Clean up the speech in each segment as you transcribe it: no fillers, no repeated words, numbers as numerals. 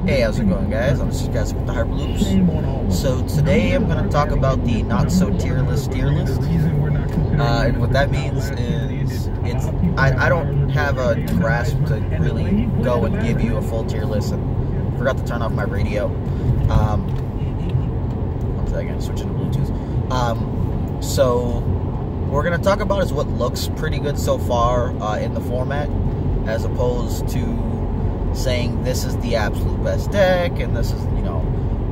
Hey, how's it going, guys? I'm just guys with the Hyperloops. So today I'm going to talk about the not so tier list. And what that means is I don't have a grasp to really go and give you a full tier list. And forgot to turn off my radio. One second, switching to Bluetooth. So what we're going to talk about is what looks pretty good so far in the format, as opposed to saying this is the absolute best deck and this is, you know,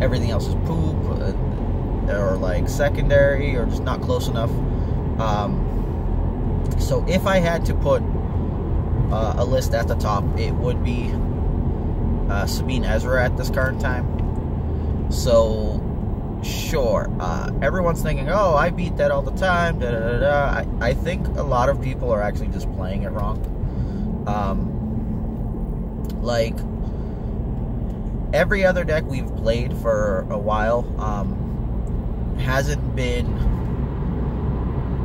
everything else is poop or like secondary or just not close enough. So if I had to put a list at the top, it would be Sabine Ezra at this current time. So sure, everyone's thinking, oh, I beat that all the time, da, da, da, da. I think a lot of people are actually just playing it wrong. Like, every other deck we've played for a while hasn't been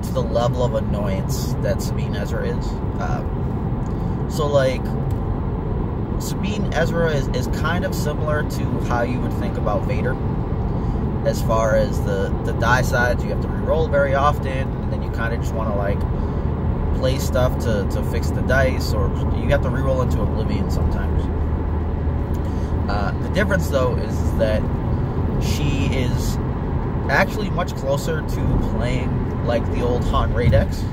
to the level of annoyance that Sabine Ezra is. So, like, Sabine Ezra is kind of similar to how you would think about Vader. As far as the die sides, you have to reroll very often, and then you kind of just want to, like, play stuff to fix the dice, or you have to reroll into oblivion sometimes. The difference, though, is that she is actually much closer to playing like the old Han Ray decks,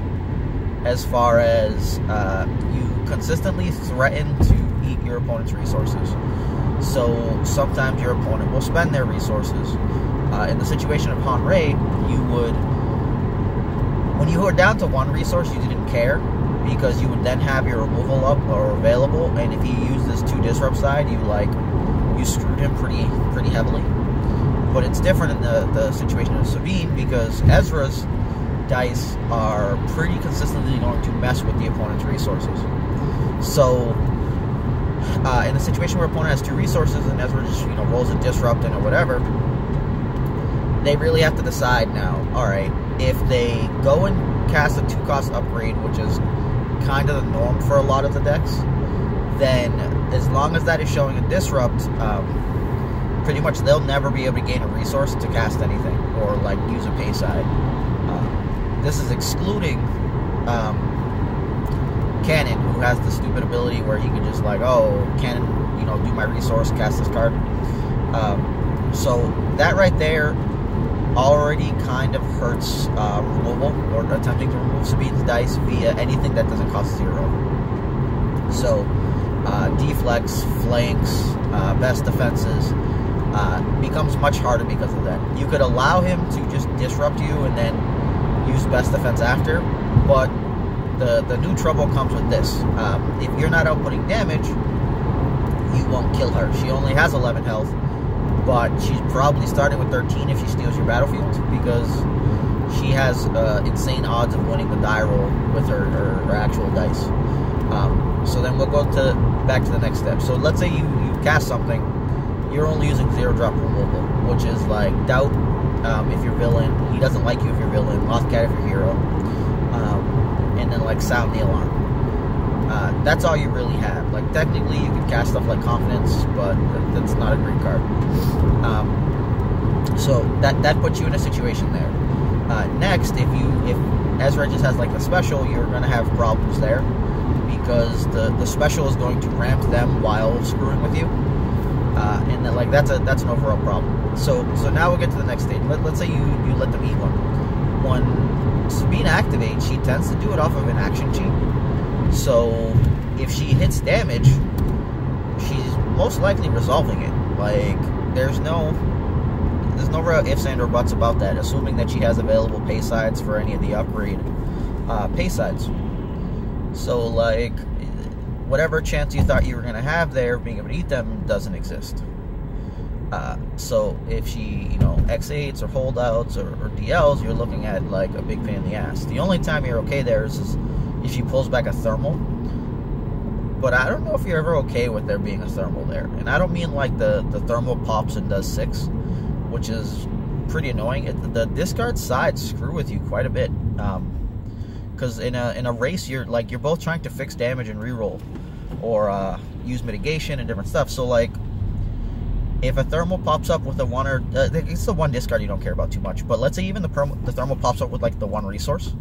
as far as you consistently threaten to eat your opponent's resources. So sometimes your opponent will spend their resources. In the situation of Han Ray, you would, when you were down to one resource, you didn't care, because you would then have your removal up or available, and if he used this 2 disrupt side, you screwed him pretty heavily. But it's different in the situation of Sabine, because Ezra's dice are pretty consistently going to mess with the opponent's resources. So in the situation where opponent has 2 resources and Ezra just, you know, rolls a disrupt or whatever, they really have to decide now, alright, if they go and cast a 2-cost upgrade, which is kind of the norm for a lot of the decks, then as long as that is showing a disrupt, pretty much they'll never be able to gain a resource to cast anything or like use a pay side. This is excluding Cannon, who has the stupid ability where he can just like, oh, Cannon, you know, do my resource, cast this card. So that right there already kind of hurts removal, or attempting to remove Sabine's dice via anything that doesn't cost 0. So deflects, flanks, best defenses becomes much harder because of that. You could allow him to just disrupt you and then use best defense after, but the new trouble comes with this. If you're not outputting damage, you won't kill her. She only has 11 health, but she's probably starting with 13 if she steals your battlefield, because she has insane odds of winning the die roll with her actual dice. So then we'll go back to the next step. So let's say you cast something, you're only using 0-drop removal, which is like Doubt if you're villain, he doesn't like you if you're villain, Lothcat if you're hero, and then like Sound the Alarm. That's all you really have. Like, technically you could cast stuff like Confidence, but that's not a great card. So that puts you in a situation there. Next, if Ezra just has like a special, you're going to have problems there, because the special is going to ramp them while screwing with you, and then, like, that's an overall problem. So now we'll get to the next stage. Let's say you let them eat one. When Sabine activates, she tends to do it off of an action cheat. So if she hits damage, she's most likely resolving it. Like, there's no real ifs and or buts about that, assuming that she has available pay sides for any of the upgrade pay sides. So, like, whatever chance you thought you were going to have there of being able to eat them doesn't exist. So if she, you know, X8s or holdouts or DLs, you're looking at like a big pain in the ass. The only time you're okay there is if she pulls back a thermal. But I don't know if you're ever okay with there being a thermal there. And I don't mean like the thermal pops and does 6, which is pretty annoying. The discard sides screw with you quite a bit. Because in a race, you're both trying to fix damage and reroll, or use mitigation and different stuff. So like, If a thermal pops up with a one or it's the one discard you don't care about too much, but let's say even the thermal pops up with like the one resource,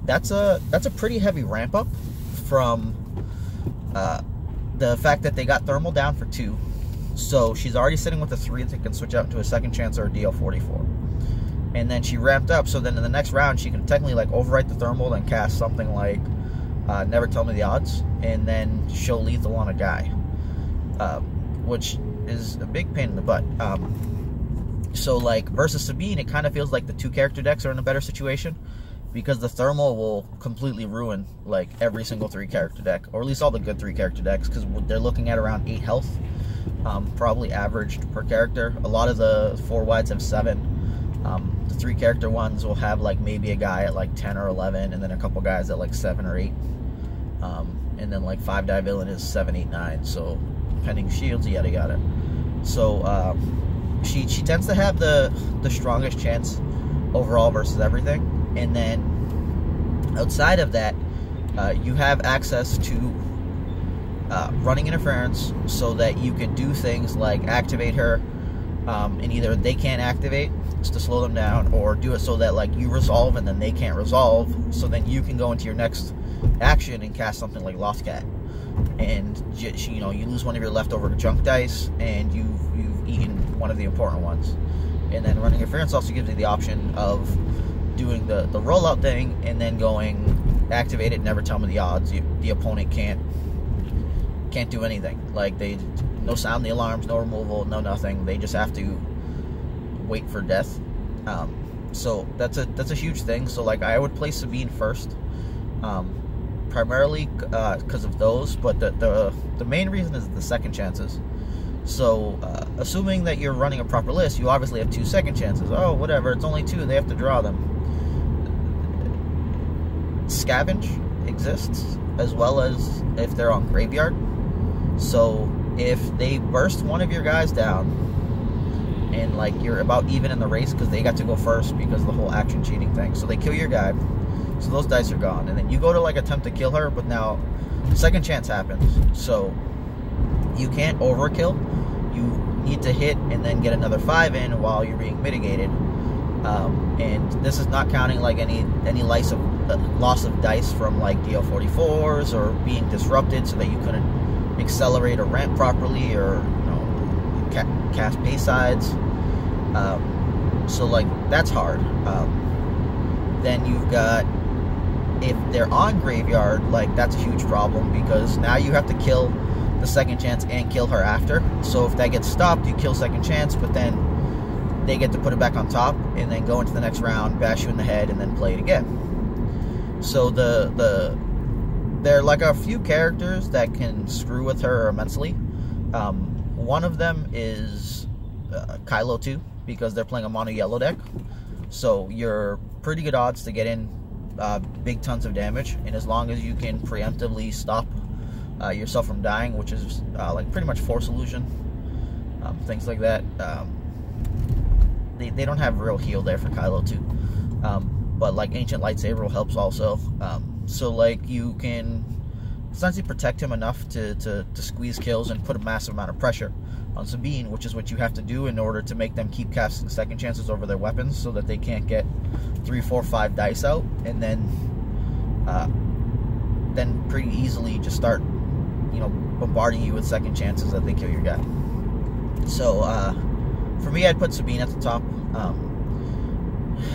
that's a pretty heavy ramp up from the fact that they got thermal down for 2. So she's already sitting with a 3 that can switch out into a second chance or a DL44. And then she ramped up, so then in the next round she can technically like overwrite the thermal, then cast something like Never Tell Me the Odds, and then show lethal on a guy, which is a big pain in the butt. So like versus Sabine, it kind of feels like the 2 character decks are in a better situation, because the thermal will completely ruin like every single 3 character deck, or at least all the good 3 character decks, because they're looking at around 8 health, probably averaged per character. A lot of the 4 wides have 7. The 3 character ones will have like maybe a guy at like 10 or 11, and then a couple guys at like 7 or 8, and then like 5 die villain is 7, 8, 9. So pending shields, yada yada. So she tends to have the strongest chance overall versus everything. And then outside of that, you have access to running interference, so that you can do things like activate her, and either they can't activate to slow them down, or do it so that like you resolve and then they can't resolve, so then you can go into your next action and cast something like Lost Cat, and you know, you lose one of your leftover junk dice and you've eaten one of the important ones. And then running interference also gives you the option of doing the rollout thing and then going activate it, Never Tell Me the Odds. The opponent can't do anything. Like no sound the alarms, no removal, no nothing. They just have to wait for death. So that's a huge thing. So like I would play Sabine first, primarily because of those, but the main reason is the second chances. So assuming that you're running a proper list, you obviously have 2 second chances. Oh, whatever, it's only 2, they have to draw them. Scavenge exists, as well as if they're on graveyard. So if they burst one of your guys down, and like you're about even in the race because they got to go first because of the whole action cheating thing, so they kill your guy, so those dice are gone, and then you go to like attempt to kill her, but now second chance happens, so you can't overkill. You need to hit and then get another 5 in while you're being mitigated. And this is not counting like any loss of dice from like DL44s or being disrupted so that you couldn't accelerate or ramp properly, or you know, cast Baysides. So like that's hard. Then you've got, if they're on graveyard, like that's a huge problem, because now you have to kill the second chance and kill her after. So if that gets stopped, you kill second chance, but then they get to put it back on top and then go into the next round, bash you in the head, and then play it again. So there are like a few characters that can screw with her immensely. One of them is Kylo 2, because they're playing a mono yellow deck. So you're pretty good odds to get in big tons of damage, and as long as you can preemptively stop yourself from dying, which is like pretty much Force Illusion, things like that. They don't have real heal there for Kylo 2, but like Ancient Lightsaber helps also. So like you can essentially protect him enough to squeeze kills and put a massive amount of pressure on Sabine, which is what you have to do in order to make them keep casting second chances over their weapons, so that they can't get 3, 4, 5 dice out, and then pretty easily just start, you know, bombarding you with second chances that they kill your guy. So for me, I'd put Sabine at the top.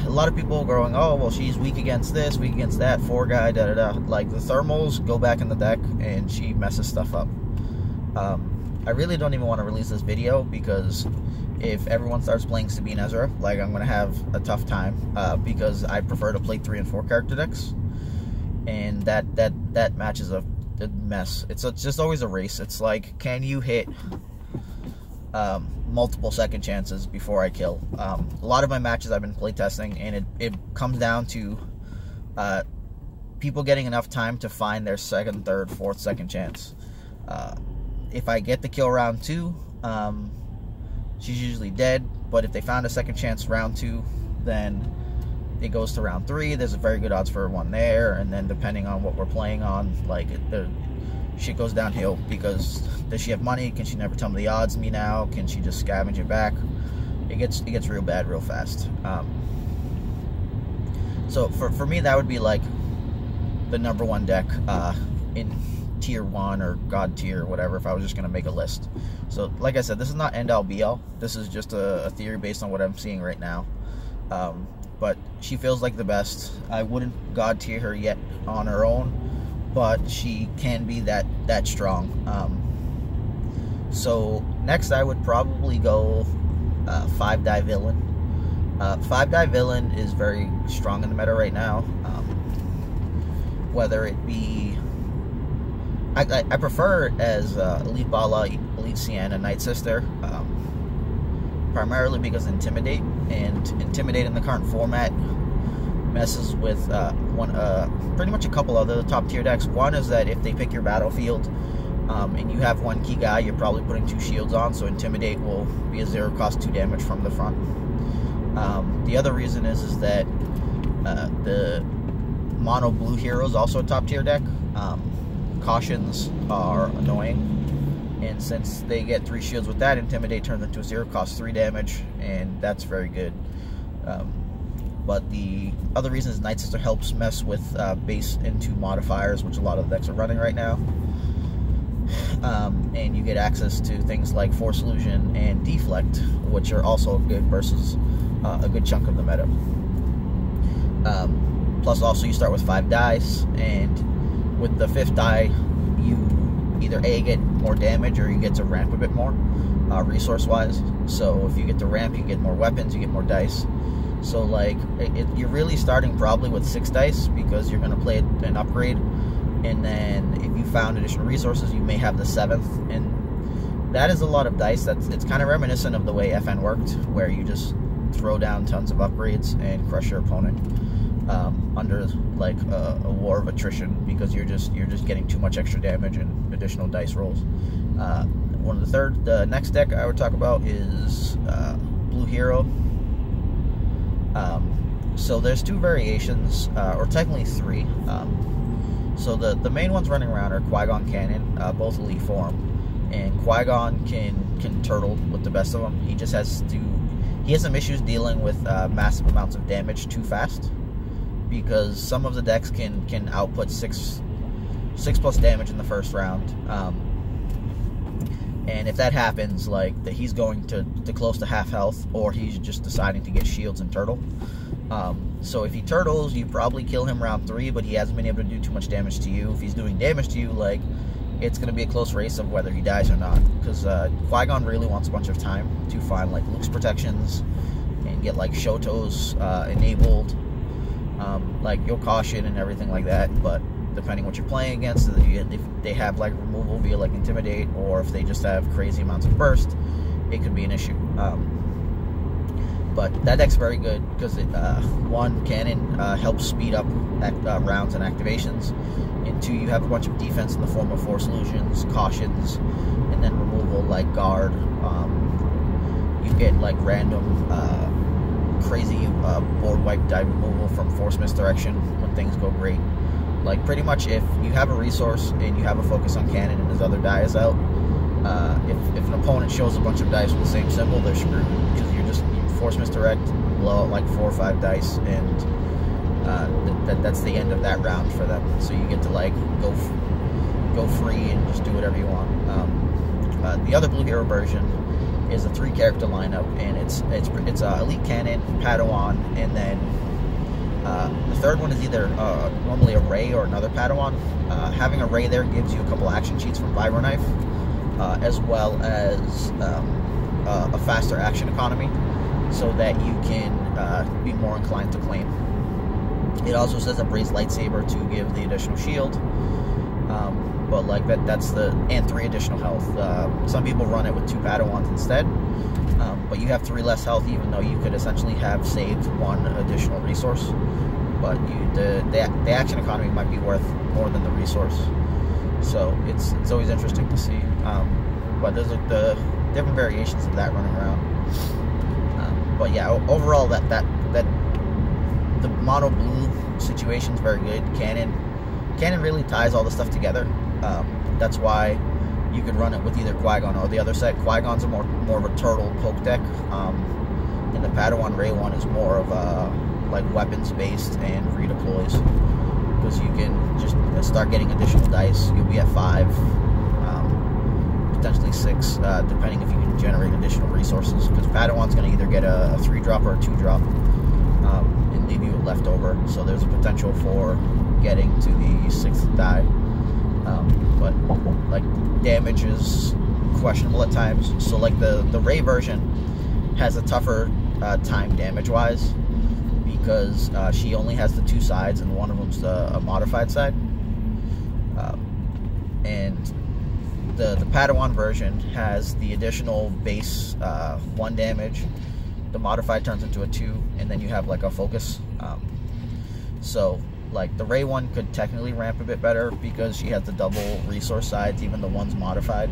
A lot of people going, oh, well, she's weak against this, weak against that, 4 guy, da da da. Like, the thermals go back in the deck, and she messes stuff up. I really don't even want to release this video, because if everyone starts playing Sabine Ezra, like, I'm going to have a tough time, because I prefer to play 3 and 4 character decks, and that match is a mess. It's just always a race. It's like, can you hit multiple second chances before I kill? A lot of my matches I've been playtesting, and it comes down to people getting enough time to find their second, third, fourth second chance. If I get the kill round 2, she's usually dead, but if they found a second chance round 2, then it goes to round 3. There's a very good odds for one there, and then depending on what we're playing on, like shit goes downhill, because does she have money? Can she never tell me the odds me now? Can she just scavenge it back? It gets real bad real fast. So for me, that would be like the #1 deck in tier 1 or god tier or whatever, if I was just going to make a list. So like I said, this is not end all be all. This is just a theory based on what I'm seeing right now. But she feels like the best. I wouldn't god tier her yet on her own, but she can be that strong. So next I would probably go 5-die villain. 5-die villain is very strong in the meta right now. Whether it be, I prefer it as Elite Bala, Elite Sienna, Night Sister, primarily because Intimidate in the current format messes with pretty much a couple other top tier decks. One is that if they pick your battlefield and you have 1 key guy, you're probably putting 2 shields on, so Intimidate will be a 0 cost 2 damage from the front. The other reason is that the mono blue hero is also a top tier deck. Cautions are annoying, and since they get 3 shields with that, Intimidate turns into a 0 cost 3 damage, and that's very good. But the other reason is Night Sister helps mess with base into modifiers, which a lot of the decks are running right now. And you get access to things like Force Illusion and Deflect, which are also good versus a good chunk of the meta. Plus also you start with 5 dice, and with the 5th die you either A, get more damage, or you get to ramp a bit more resource wise. So if you get to ramp, you get more weapons, you get more dice. So like you're really starting probably with 6 dice, because you're going to play an upgrade, and then if you found additional resources, you may have the 7th, and that is a lot of dice. It's kind of reminiscent of the way FN worked, where you just throw down tons of upgrades and crush your opponent under like a war of attrition, because you're just getting too much extra damage and additional dice rolls. The next deck I would talk about is Blue Hero. So there's 2 variations, or technically 3. So the main ones running around are Qui-Gon Cannon, both elite form, and Qui-Gon can turtle with the best of them. He just has some issues dealing with massive amounts of damage too fast, because some of the decks can output 6 plus damage in the first round, and if that happens, like he's going to close to half health, or he's just deciding to get shields and turtle. So if he turtles, you probably kill him round 3, but he hasn't been able to do too much damage to you. If he's doing damage to you, like, it's going to be a close race of whether he dies or not, because Qui-Gon really wants a bunch of time to find like Luke's protections and get like Shoto's enabled, like Yo Caution and everything like that. But depending what you're playing against, if they have like removal via like Intimidate, or if they just have crazy amounts of burst, it could be an issue. But that deck's very good because it, 1, Cannon helps speed up rounds and activations, and 2, you have a bunch of defense in the form of Force Illusions, Cautions, and then removal like Guard. You get like random crazy board wipe die removal from Force Misdirection when things go great. Like pretty much if you have a resource and you have a focus on Cannon and his other die is out, if an opponent shows a bunch of dice with the same symbol, they're screwed, because you Force Misdirect, blow out like 4 or 5 dice, and that's the end of that round for them. So you get to like go free and just do whatever you want. The other Blue Hero version is a 3-character lineup, and it's Elite Cannon, Padawan, and then the third one is either normally a Ray or another Padawan. Having a Ray there gives you a couple action cheats from Vibro Knife, as well as a faster action economy, so that you can be more inclined to claim. It also says a Braze Lightsaber to give the additional shield, but like that's and 3 additional health. Some people run it with 2 Padawans instead, but you have 3 less health, even though you could essentially have saved 1 additional resource. But the action economy might be worth more than the resource, so it's always interesting to see. But there's like the different variations of that running around. But yeah, overall, the mono blue situation is very good. Cannon really ties all the stuff together. That's why you could run it with either Qui-Gon or the other set. Qui-Gon's more of a turtle poke deck, and the Padawan Rey one is more of a like weapons based and redeploys, because you can just start getting additional dice. You'll be at 5, potentially 6, depending if you can generate additional resources, because Padawan's going to either get a 3-drop or a 2-drop, and leave you left over, so there's a potential for getting to the 6th die, but like damage is questionable at times. So like the Rey version has a tougher time damage wise, because she only has the 2 sides, and one of them's a modified side, and the Padawan version has the additional base 1 damage. The modified turns into a 2, and then you have like a focus. So like the Rey one could technically ramp a bit better, because she has the double resource sides, even the one's modified,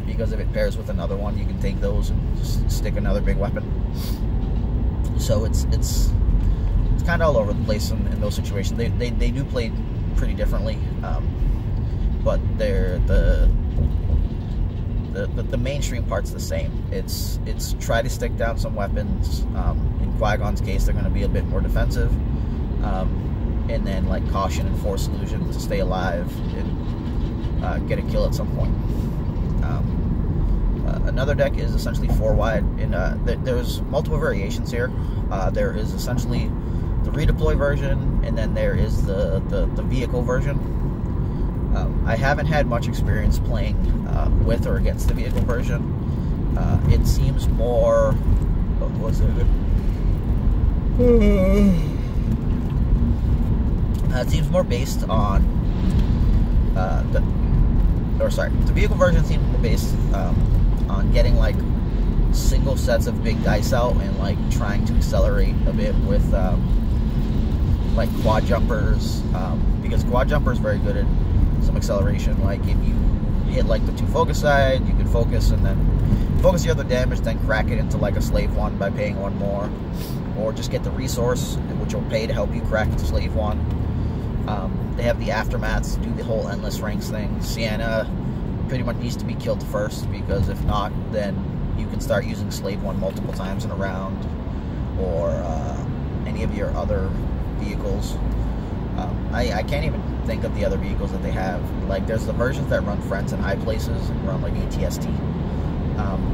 because if it pairs with another one, you can take those and just stick another big weapon. So it's kind of all over the place in those situations. They do play pretty differently, but they're the mainstream part's the same. It's try to stick down some weapons. In Qui-Gon's case, they're going to be a bit more defensive, and then like caution and force illusion to stay alive and get a kill at some point. Another deck is essentially 4 wide, and there's multiple variations here. There is essentially the redeploy version, and then there is the vehicle version. I haven't had much experience playing with or against the vehicle version. It seems more, what was it? It seems more based on the vehicle version seems more based on getting like single sets of big dice out, and like trying to accelerate a bit with like quad jumpers, because quad jumper is very good at some acceleration. Like if you hit like the 2 focus side, you can focus and then focus the other damage, then crack it into like a slave 1 by paying 1 more, or just get the resource, which will pay to help you crack the slave 1. They have the aftermaths, do the whole endless ranks thing. Sienna pretty much needs to be killed first, because if not, then you can start using slave 1 multiple times in a round, or any of your other vehicles. I can't even think of the other vehicles that they have. Like there's the versions that run friends in high places and run like ATST,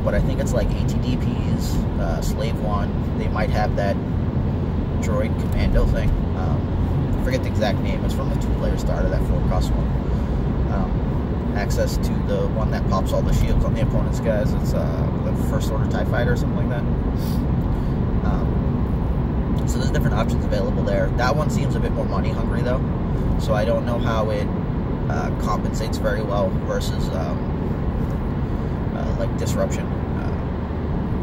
but I think it's like ATDPs, slave 1. They might have that droid commando thing. I forget the exact name. It's from the 2-player starter, that 4-cost one. Access to the one that pops all the shields on the opponent's guys. It's the First Order TIE Fighter or something like that. So there's different options available there. That one seems a bit more money hungry though, so I don't know how it compensates very well versus like Disruption,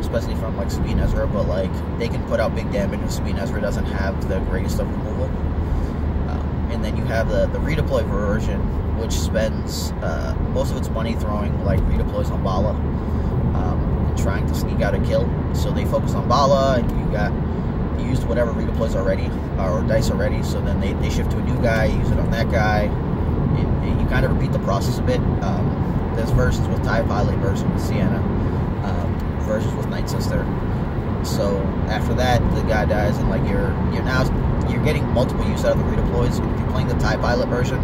especially from like Sabine Ezra. But like they can put out big damage, and Sabine Ezra doesn't have the greatest of removal. And then you have the redeploy version, which spends most of its money throwing like redeploys on Bala, trying to sneak out a kill. So they focus on Bala, and you used whatever redeploys already, or dice already, so then they shift to a new guy, use it on that guy, and you kind of repeat the process a bit. There's versions with TIE Pilot, versions with Sienna, versions with Night Sister. So after that, the guy dies, and like you're getting multiple use out of the redeploys. If you're playing the TIE Pilot version,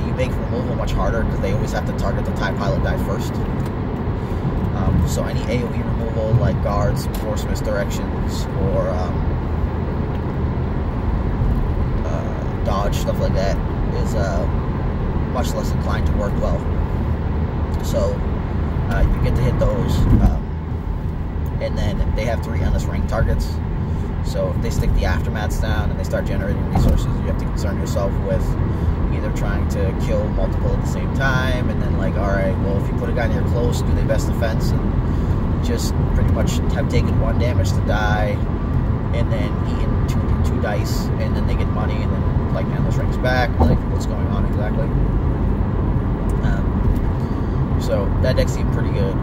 you make removal much harder, because they always have to target the TIE Pilot die first. So any AoE removal, like guards, force misdirections, or dodge, stuff like that, is much less inclined to work well. So you get to hit those, and then they have 3 endless rank targets. So if they stick the aftermaths down and they start generating resources, you have to concern yourself with either trying to kill multiple at the same time, and then like, alright, well, if you put a guy near close, do they best defense, and just pretty much have taken 1 damage to die, and then eaten two dice, and then they get money, and then like endless ranks back. Like, what's going on exactly? So that deck seemed pretty good.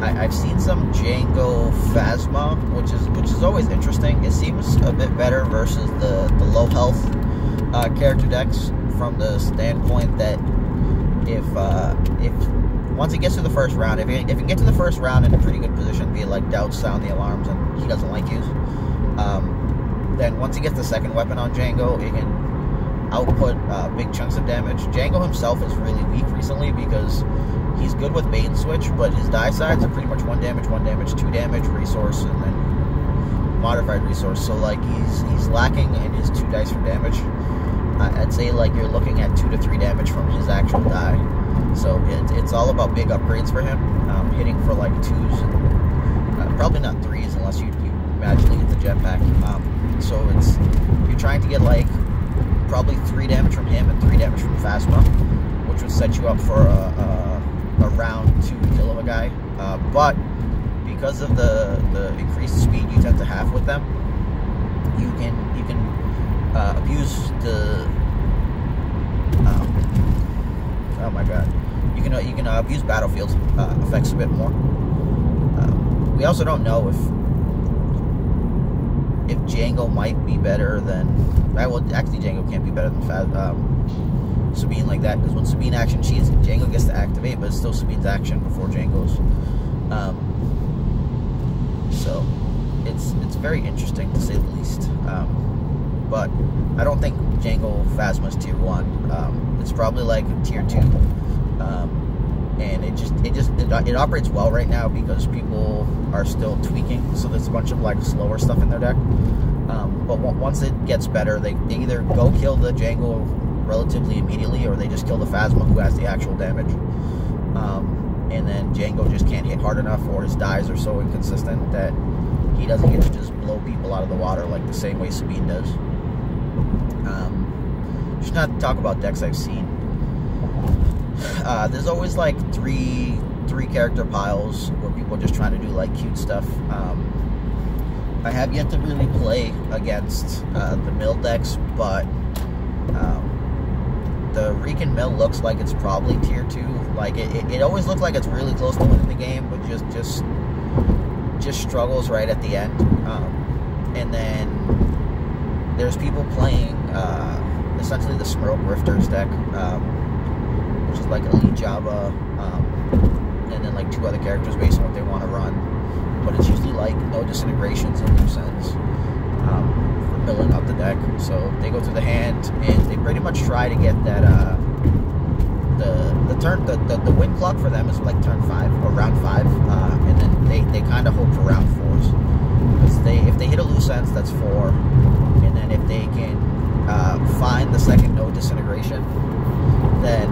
I've seen some Jango Phasma, which is always interesting. It seems a bit better versus the low health character decks from the standpoint that if once he gets to the first round, if he can get to the first round in a pretty good position via like doubts, sound the alarms, and he doesn't like use, then once he gets the second weapon on Django, it can output big chunks of damage. Django himself is really weak recently because he's good with bait and switch, but his die sides are pretty much 1 damage, 2 damage, resource, and then modified resource. So like he's lacking in his 2 dice for damage. I'd say like you're looking at 2 to 3 damage from his actual die. So it's all about big upgrades for him, hitting for like 2s, and probably not 3s unless you magically get the jetpack. So you're trying to get like probably 3 damage from him and 3 damage from Phasma, which would set you up for a round 2 kill of a guy. But because of the increased speed you tend to have with them, you can abuse the oh my god, you can abuse battlefield effects a bit more. We also don't know if Django might be better than, well, actually Django can't be better than Sabine like that, because when Sabine action cheats, Django gets to activate, but it's still Sabine's action before Django's. So it's very interesting to say the least. But I don't think Django Phasma's tier 1. It's probably like a tier 2. And it operates well right now because people are still tweaking, so there's a bunch of like slower stuff in their deck. But once it gets better, they either go kill the Django relatively immediately, or they just kill the Phasma who has the actual damage. And then Django just can't hit hard enough, or his dies are so inconsistent that he doesn't get to just blow people out of the water like the same way Sabine does. Just not to talk about decks I've seen. There's always like three character piles where people are just trying to do like cute stuff. I have yet to really play against the mill decks, but the Rican mill looks like it's probably tier 2. Like it always looks like it's really close to winning the game, but just struggles right at the end. And then there's people playing essentially the Smirk Rifters deck, which is like Elite Java, and then like 2 other characters based on what they want to run. But it's usually like no disintegrations and loose ends for building up the deck. So they go through the hand and they pretty much try to get that the win clock for them is like turn 5 or round 5, and then they kind of hope for round 4s, because if they hit a loose ends, that's 4, and then if they can find the second no disintegration, then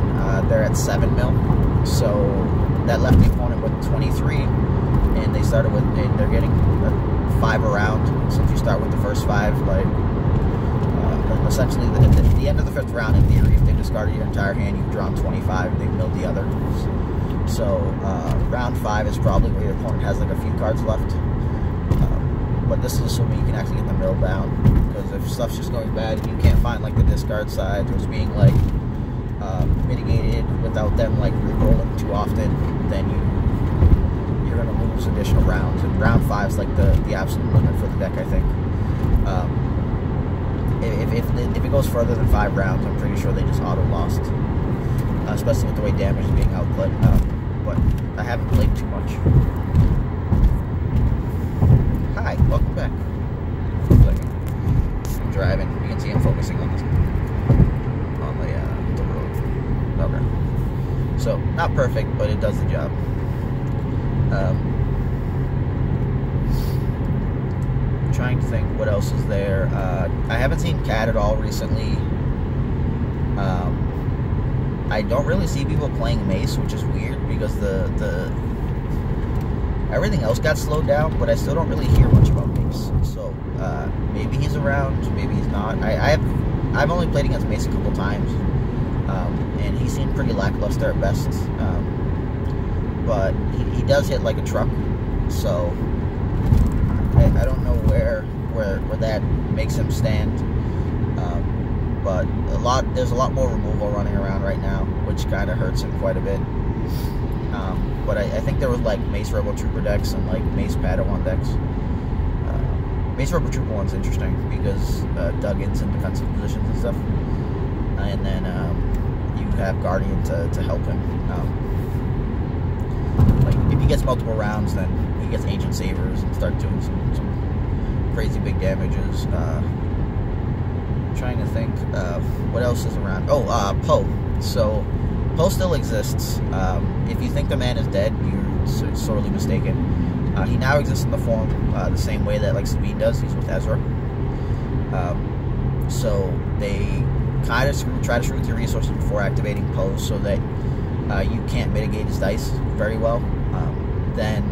they're at 7 mil. So that left the opponent with 23, and they started with, and they're getting 5 around. So if you start with the first 5, like essentially at the end of the 5th round, in theory, if they discarded your entire hand, you've drawn 25, and they've milled the others. So round 5 is probably where your opponent has like a few cards left. But this is assuming you can actually get the mill down, because if stuff's just going bad and you can't find like the discard sides, or it's being like mitigated without them like re-rolling too often, then you're gonna lose additional rounds. And round 5 is like the absolute limit for the deck, I think. If it goes further than 5 rounds, I'm pretty sure they just auto lost, especially with the way damage is being output. But I haven't played too much. Hi, welcome back. I'm driving. You can see I'm focusing on the road. Okay. So not perfect, but it does the job. Trying to think what else is there. I haven't seen Cat at all recently. I don't really see people playing Mace, which is weird because the everything else got slowed down, but I still don't really hear much about Mace. So maybe he's around, maybe he's not. I've only played against Mace a couple times, and he seemed pretty lackluster at best. But he does hit like a truck, so I don't know where that makes him stand. But there's a lot more removal running around right now, which kind of hurts him quite a bit. But I think there was like Mace Rebel Trooper decks and like Mace Padawan decks. Mace Rebel Trooper one's interesting because Duggan's in defensive positions and stuff. and then you have Guardian to help him. Like if he gets multiple rounds, then he gets Ancient Sabers and start doing some crazy big damages. Trying to think what else is around. Oh, Poe. So Poe still exists. If you think the man is dead, you're sorely mistaken. He now exists in the form the same way that like Sabine does. He's with Ezra. So they kind of try to screw with your resources before activating Poe, so that you can't mitigate his dice very well. Then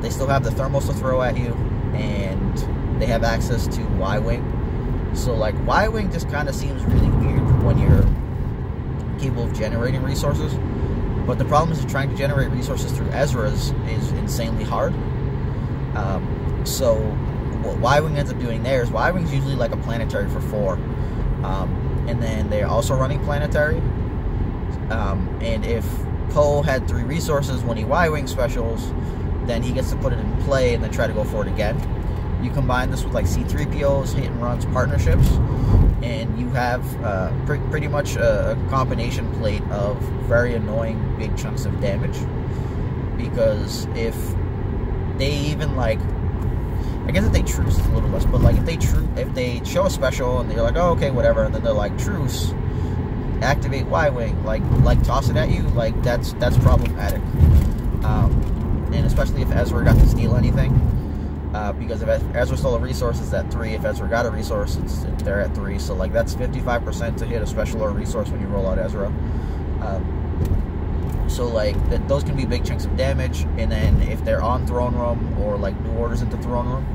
they still have the thermals to throw at you, and they have access to Y-Wing. So like Y-Wing just kind of seems really weird when you're capable of generating resources. But the problem is trying to generate resources through Ezra's is insanely hard. So what Y-Wing ends up doing there is Y-Wing's usually like a planetary for 4. And then they're also running planetary. And if Poe had 3 resources when he Y-Wing specials, then he gets to put it in play and then try to go for it again. You combine this with like C-3POs, hit and runs, partnerships, and you have pretty much a combination plate of very annoying big chunks of damage. Because if they even like, I guess if they truce, it's a little less, but like if they show a special and they're like, oh okay, whatever, and then they're like, truce, activate Y-Wing, like toss it at you, like that's problematic. And especially if Ezra got to steal anything, because if Ezra stole a resource, it's at 3. If Ezra got a resource, they're at 3. So like that's 55% to hit a special or a resource when you roll out Ezra. So like those can be big chunks of damage. And then if they're on Throne Room or like New Orders into Throne Room,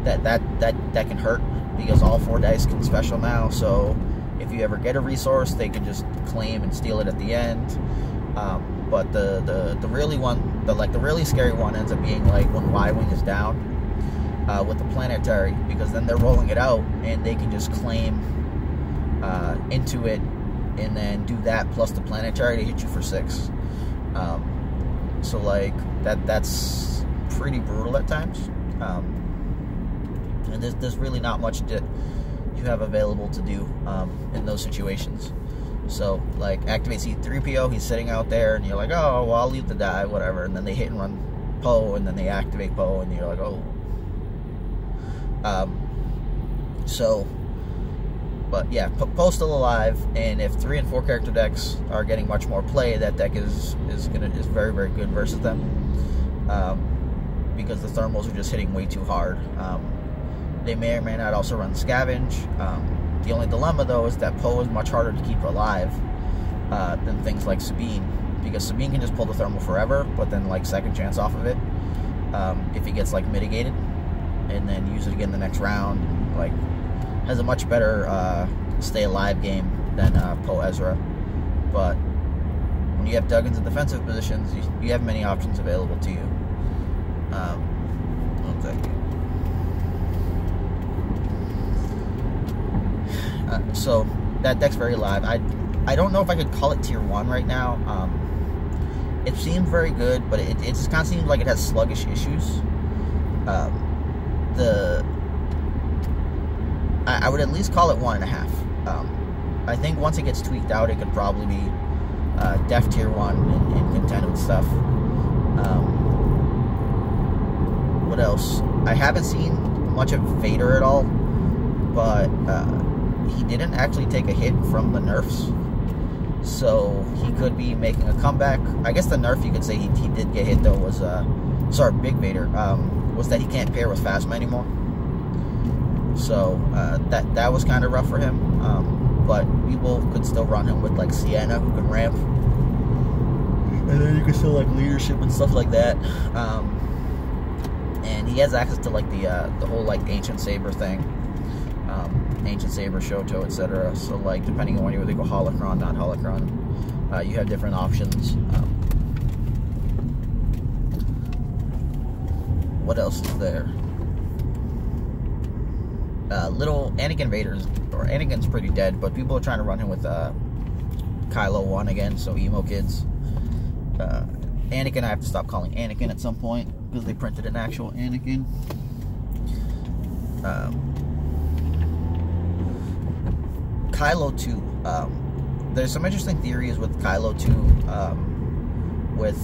that can hurt, because all 4 dice can special now. So if you ever get a resource, they can just claim and steal it at the end. But the really scary one ends up being like when Y-Wing is down with the planetary, because then they're rolling it out and they can just claim into it and then do that plus the planetary to hit you for 6. So like that's pretty brutal at times. And there's really not much that you have available to do in those situations. So, like, activate C-3PO, he's sitting out there, and you're like, oh, well, I'll leave the die, whatever, and then they hit and run Poe, and then they activate Poe, and you're like, oh. But yeah, Poe's still alive, and if 3 and 4 character decks are getting much more play, that deck is very, very good versus them, because the thermals are just hitting way too hard. They may or may not also run Scavenge. The only dilemma, though, is that Poe is much harder to keep alive than things like Sabine, because Sabine can just pull the thermal forever, but then, like, second chance off of it if he gets, like, mitigated, and then use it again the next round. Like, has a much better stay alive game than Poe Ezra. But when you have Duggins in defensive positions, you have many options available to you. One second. So that deck's very live. I don't know if I could call it tier 1 right now. It seems very good, but it just kind of seems like it has sluggish issues. I would at least call it 1.5. I think once it gets tweaked out, it could probably be def tier 1 and contend with stuff. What else? I haven't seen much of Vader at all, but he didn't actually take a hit from the nerfs, so he could be making a comeback. I guess the nerf you could say he did get hit, though, was sorry, Big Vader, was that he can't pair with Phasma anymore. So that was kind of rough for him. But people could still run him with like Sienna, who can ramp, and then you can still like leadership and stuff like that. And he has access to like the whole like Ancient Saber thing. Ancient Saber, Shoto, etc. So like depending on whether you go Holocron, not Holocron, you have different options. What else is there? Little Anakin Vader's, or Anakin's pretty dead, but people are trying to run him with Kylo 1 again, so emo kids. Anakin, I have to stop calling Anakin at some point because they printed an actual Anakin. Kylo 2, there's some interesting theories with Kylo 2, with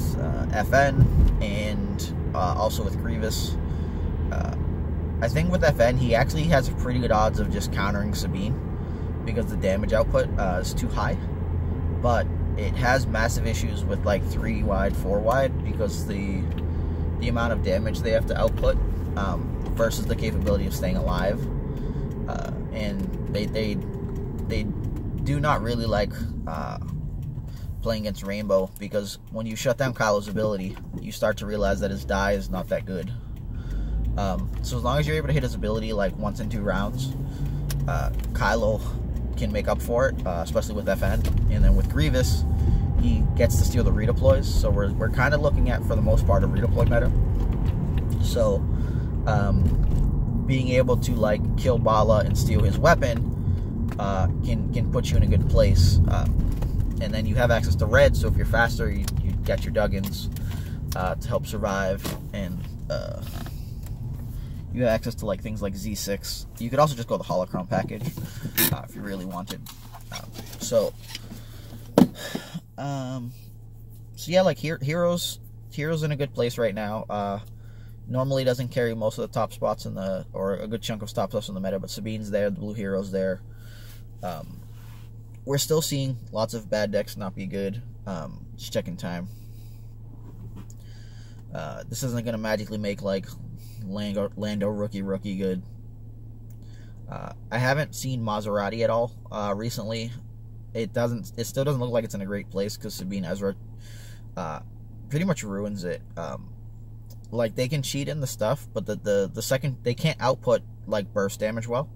FN, and also with Grievous. I think with FN, he actually has a pretty good odds of just countering Sabine, because the damage output is too high. But it has massive issues with like 3 wide, 4 wide, because the amount of damage they have to output versus the capability of staying alive. And they do not really like playing against Rainbow, because when you shut down Kylo's ability, you start to realize that his die is not that good. So as long as you're able to hit his ability like once in 2 rounds, Kylo can make up for it, especially with FN. And then with Grievous, he gets to steal the redeploys, so we're kind of looking at, for the most part, a redeploy meta. So being able to like kill Bala and steal his weapon can put you in a good place. And then you have access to red, so if you're faster, you get your Duggins to help survive, and you have access to like things like Z6. You could also just go the holocron package if you really wanted. So yeah, like Hero's in a good place right now. Normally doesn't carry most of the top spots in the, or a good chunk of top spots in the meta, but Sabine's there, the blue Hero's there. We're still seeing lots of bad decks not be good. Just checking time. This isn't gonna magically make like Lando rookie good. I haven't seen Maserati at all recently. It still doesn't look like it's in a great place, because Sabine Ezra pretty much ruins it. Like, they can cheat in the stuff, but the second, they can't output like burst damage well,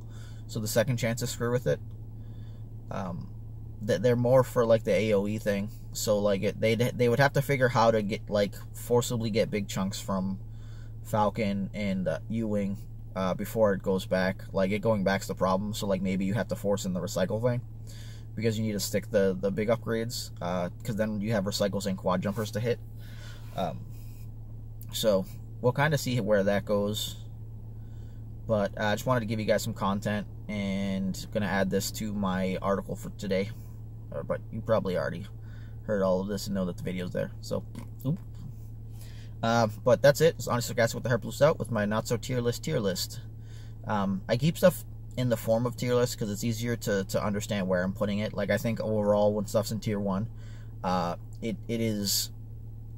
so the second chances screw with it. They're more for like the AoE thing, so like they would have to figure how to get like forcibly get big chunks from Falcon and U-Wing before it goes back. Like, it going back's the problem, so like maybe you have to force in the recycle thing, because you need to stick the big upgrades, because then you have recycles and quad jumpers to hit. So we'll kind of see where that goes, but I just wanted to give you guys some content, and gonna add this to my article for today. But you probably already heard all of this and know that the video's there. So, but that's it. It's honestly sarcastic with the Heart Blue Stout with my not so tier list. I keep stuff in the form of tier list because it's easier to understand where I'm putting it. Like, I think overall, when stuff's in tier 1, it is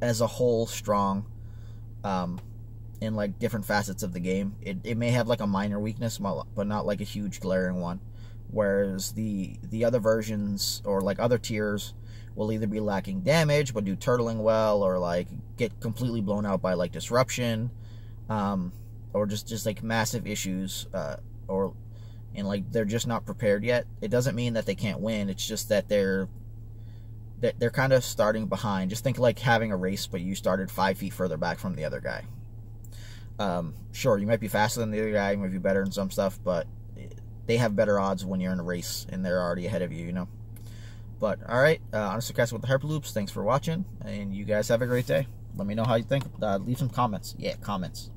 as a whole strong in like different facets of the game. It may have like a minor weakness, but not like a huge glaring one. Whereas the other versions, or like other tiers, will either be lacking damage but do turtling well, or like get completely blown out by like disruption, or just like massive issues, and like they're just not prepared yet. It doesn't mean that they can't win. It's just that they're kind of starting behind. Just think like having a race, but you started 5 feet further back from the other guy. Sure, you might be faster than the other guy, you might be better in some stuff, but they have better odds when you're in a race and they're already ahead of you, you know. But, alright, honestly, guys, with the Hyperloops, thanks for watching, and you guys have a great day. Let me know how you think. Leave some comments. Yeah, comments.